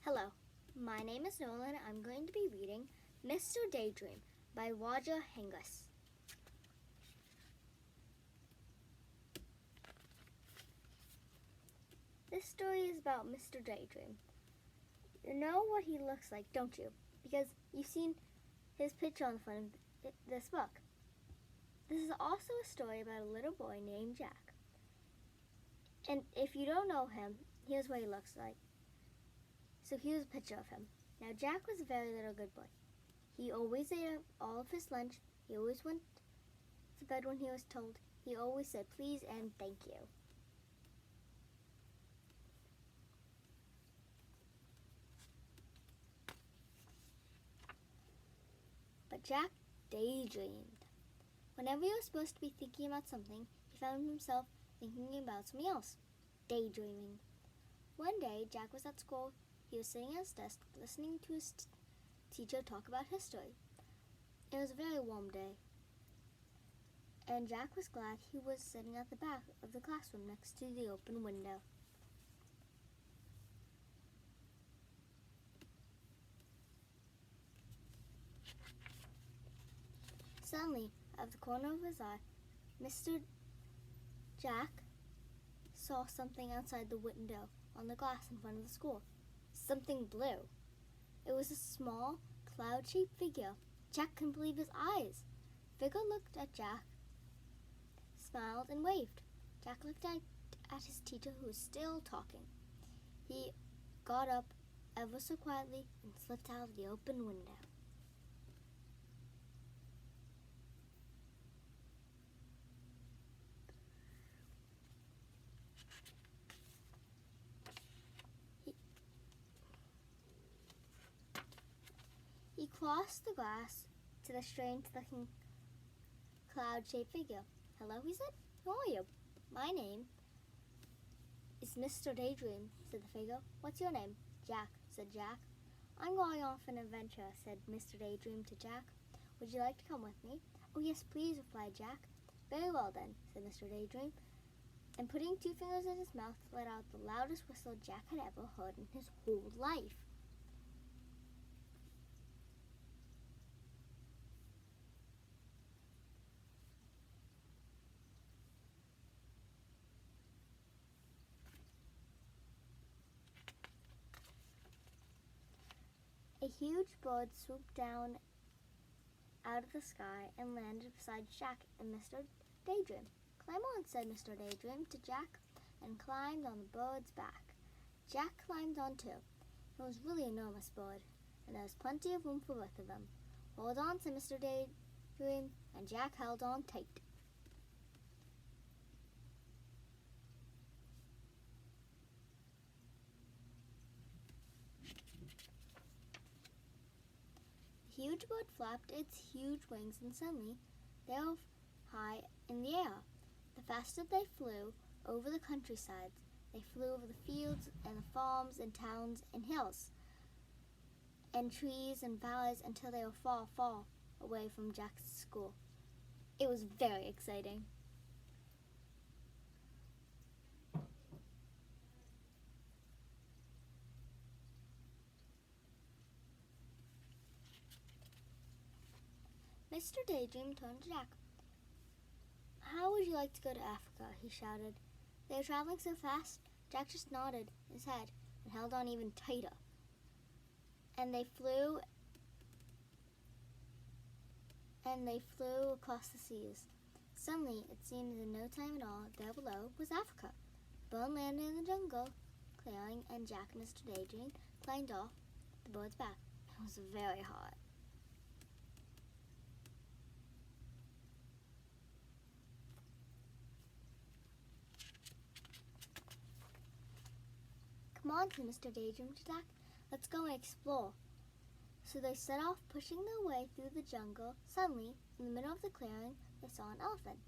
Hello, my name is Nola and I'm going to be reading Mr. Daydream by Hargreaves. This story is about Mr. Daydream. You know what he looks like, don't you? Because you've seen his picture on the front of this book. This is also a story about a little boy named Jack. And if you don't know him, here's what he looks like. So here's a picture of him. Now Jack was a very little good boy. He always ate all of his lunch. He always went to bed when he was told. He always said please and thank you. But Jack daydreamed. Whenever he was supposed to be thinking about something, he found himself thinking about something else, daydreaming. One day, Jack was at school. He was sitting at his desk listening to his teacher talk about history. It was a very warm day, and Jack was glad he was sitting at the back of the classroom next to the open window. Suddenly, out of the corner of his eye, Mr. Jack saw something outside the window on the glass in front of the school. Something blue. It was a small, cloud-shaped figure. Jack couldn't believe his eyes. The figure looked at Jack, smiled, and waved. Jack looked at his teacher, who was still talking. He got up ever so quietly and slipped out of the open window. He crossed the grass to the strange-looking cloud-shaped figure. "Hello," he said. "Who are you?" "My name is Mr. Daydream," said the figure. "What's your name?" "Jack," said Jack. "I'm going off an adventure," said Mr. Daydream to Jack. "Would you like to come with me?" "Oh, yes, please," replied Jack. "Very well, then," said Mr. Daydream, and putting two fingers in his mouth, let out the loudest whistle Jack had ever heard in his whole life. A huge bird swooped down out of the sky and landed beside Jack and Mr. Daydream. "Climb on," said Mr. Daydream to Jack, and climbed on the bird's back. Jack climbed on too. It was really an enormous bird, and there was plenty of room for both of them. "Hold on," said Mr. Daydream, and Jack held on tight. The huge bird flapped its huge wings, and suddenly they were high in the air. The faster they flew over the countrysides, they flew over the fields and the farms and towns and hills and trees and valleys until they were far, far away from Jack's school. It was very exciting. Mr. Daydream turned to Jack. "How would you like to go to Africa?" he shouted. They were traveling so fast, Jack just nodded his head and held on even tighter. And they flew across the seas. Suddenly, it seemed in no time at all, there below was Africa. The bird landed in the jungle clearing, and Jack and Mr. Daydream climbed off the bird's back. It was very hot. "Come on," said Mr. Daydream to Jack. "Let's go and explore." So they set off, pushing their way through the jungle. Suddenly, in the middle of the clearing, they saw an elephant.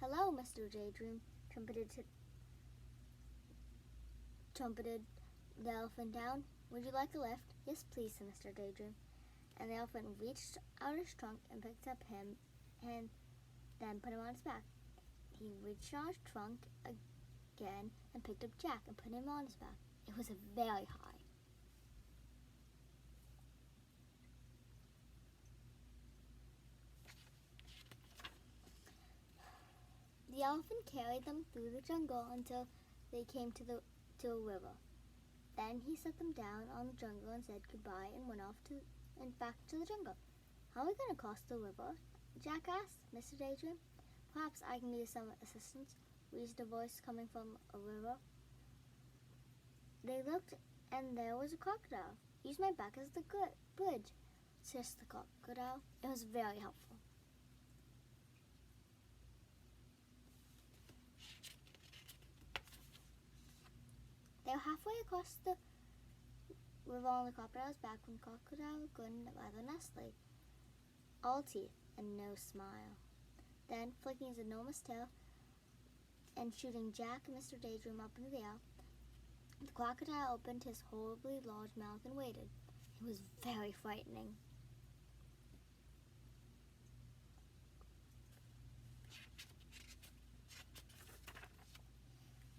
"Hello," Mr. Daydream trumpeted the elephant down. "Would you like a lift?" "Yes, please," said Mr. Daydream. And the elephant reached out his trunk and picked up him and then put him on his back. He reached out his trunk again and picked up Jack and put him on his back. It was very high. elephant carried them through the jungle until they came to a river. Then he set them down on the jungle and said goodbye and went off and back to the jungle. How are we going to cross the river? Jack asked Mr. Daydream. Perhaps I can use some assistance, wheezed a voice coming from a river. They looked, and there was a crocodile. Use my back as the bridge, says the crocodile. It was very helpful. They were halfway across the river on the crocodile's back when the crocodile grinned rather nicely, all teeth and no smile. Then, flicking his enormous tail and shooting Jack and Mr. Daydream up into the air, the crocodile opened his horribly large mouth and waited. It was very frightening.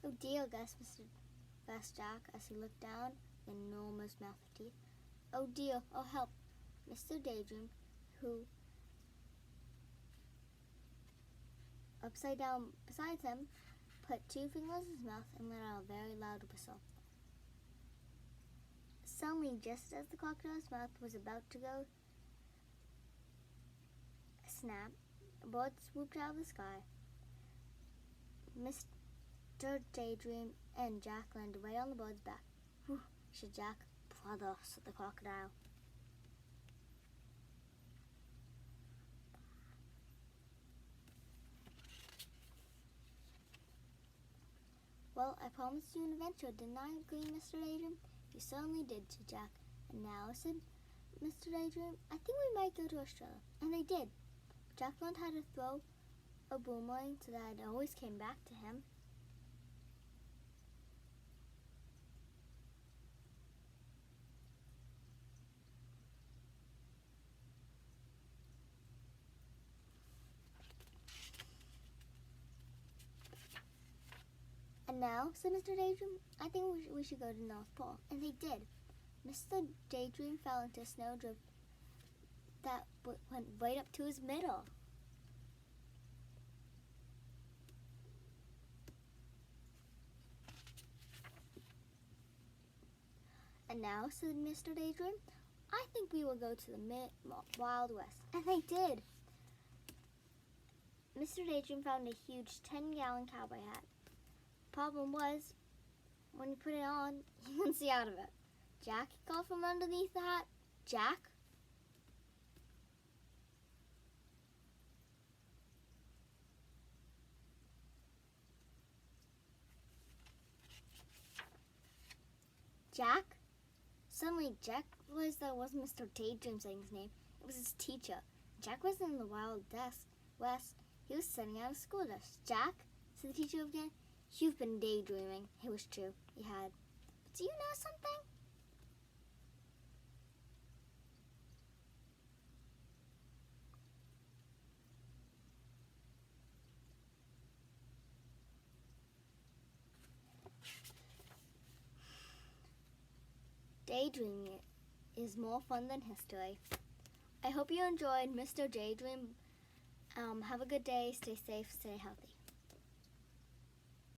Oh dear, gasped Jack as he looked down the enormous mouth of teeth. Oh dear, oh help! Mr. Daydream, who upside down beside him, put 2 fingers in his mouth and let out a very loud whistle. Suddenly, just as the crocodile's mouth was about to go snap, a bird swooped out of the sky. Mr. Daydream and Jack landed right on the bird's back. Whew, said Jack. Brother, said the crocodile. Well, I promised you an adventure, didn't I, agreed Mr. Daydream? You certainly did, said Jack. And now, said Mr. Daydream, I think we might go to Australia. And they did. Jack learned how to throw a boomerang so that it always came back to him. And now, said Mr. Daydream, I think we should go to the North Pole. And they did. Mr. Daydream fell into a snowdrift that went right up to his middle. And now, said Mr. Daydream, I think we will go to the Wild West. And they did. Mr. Daydream found a huge 10-gallon cowboy hat. Problem was, when you put it on, you couldn't see out of it. Jack called from underneath the hat. Jack? Jack? Suddenly, Jack realized that it wasn't Mr. Daydream saying his name. It was his teacher. Jack wasn't in the Wild West. He was sending out a school dress. Jack? Said the teacher again. You've been daydreaming. It was true. He had. But do you know something? Daydreaming is more fun than history. I hope you enjoyed Mr. Daydream. Have a good day. Stay safe. Stay healthy.